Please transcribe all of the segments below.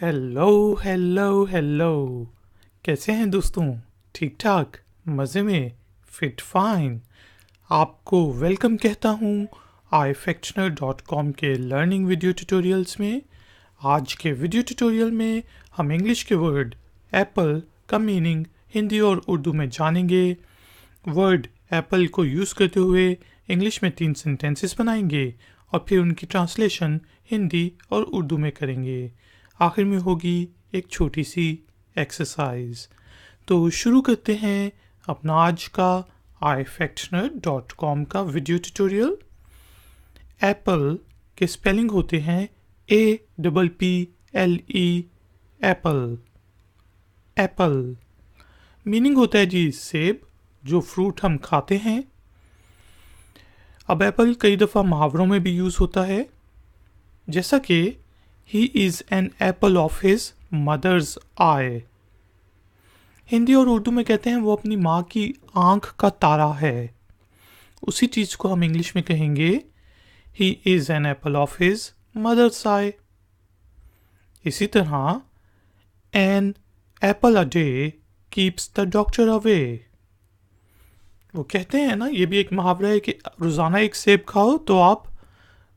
Hello hello hello. कैसे हैं दोस्तों? ठीक ठाक, मज़े में, फिट फाइन। आपको वेलकम कहता हूँ ifactioner.com के लर्निंग वीडियो ट्यूटोरियल्स में। आज के वीडियो ट्यूटोरियल में हम इंग्लिश के वर्ड एप्पल का मीनिंग हिंदी और उर्दू में जानेंगे। वर्ड एप्पल को यूज़ करते हुए इंग्लिश में 3 सेंटेंसेस बनाएंगे और फिर उनकी ट्रांसलेशन हिंदी और उर्दू में करेंगे। आखिर में होगी एक छोटी सी एक्सरसाइज। तो शुरू करते हैं अपना आज का ifactioner.com का वीडियो ट्यूटोरियल। एप्पल के स्पेलिंग होते हैं APPLE, एप्पल। एप्पल मीनिंग होता है जी सेब, जो फ्रूट हम खाते हैं। अब एप्पल कई दफ़ा मुहावरों में भी यूज़ होता है, जैसा कि ही is an apple of his mother's आई। हिंदी और उर्दू में कहते हैं वो अपनी माँ की आँख का तारा है। उसी चीज़ को हम इंग्लिश में कहेंगे he is an apple of his mother's eye. इसी तरह an apple a day keeps the doctor away. वो कहते हैं ना, ये भी एक मुहावरा है कि रोज़ाना एक सेब खाओ तो आप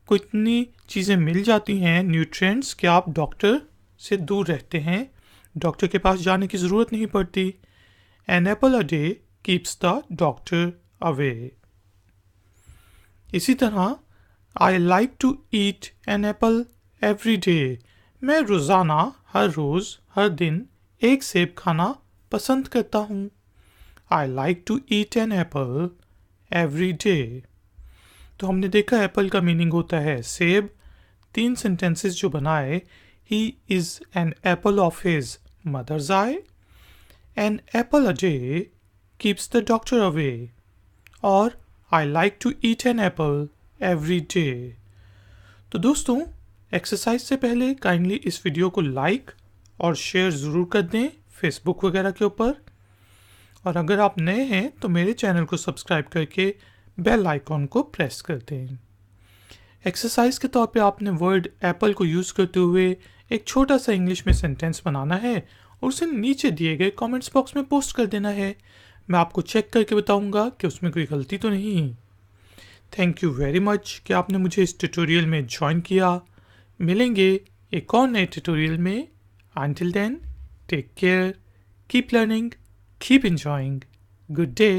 को इतनी चीज़ें मिल जाती हैं, न्यूट्रिएंट्स, कि आप डॉक्टर से दूर रहते हैं, डॉक्टर के पास जाने की ज़रूरत नहीं पड़ती। An apple a day keeps the doctor away. इसी तरह I like to eat an apple every day. मैं रोज़ाना, हर रोज़, हर दिन एक सेब खाना पसंद करता हूँ। I like to eat an apple every day. तो हमने देखा एप्पल का मीनिंग होता है सेब। 3 सेंटेंसेस जो बनाए, he is an apple of his mother's eye, an apple a day keeps the doctor away, और I like to eat an apple every day. तो दोस्तों, एक्सरसाइज से पहले काइंडली इस वीडियो को लाइक और शेयर ज़रूर कर दें फेसबुक वगैरह के ऊपर। और अगर आप नए हैं तो मेरे चैनल को सब्सक्राइब करके बेल आइकॉन को प्रेस कर दें। एक्सरसाइज के तौर पे आपने वर्ड एप्पल को यूज़ करते हुए एक छोटा सा इंग्लिश में सेंटेंस बनाना है और उसे नीचे दिए गए कमेंट्स बॉक्स में पोस्ट कर देना है। मैं आपको चेक करके बताऊंगा कि उसमें कोई गलती तो नहीं। थैंक यू वेरी मच कि आपने मुझे इस ट्यूटोरियल में ज्वाइन किया। मिलेंगे एक और नए ट्यूटोरियल में। Until then, take care, keep learning, keep enjoying. Good day.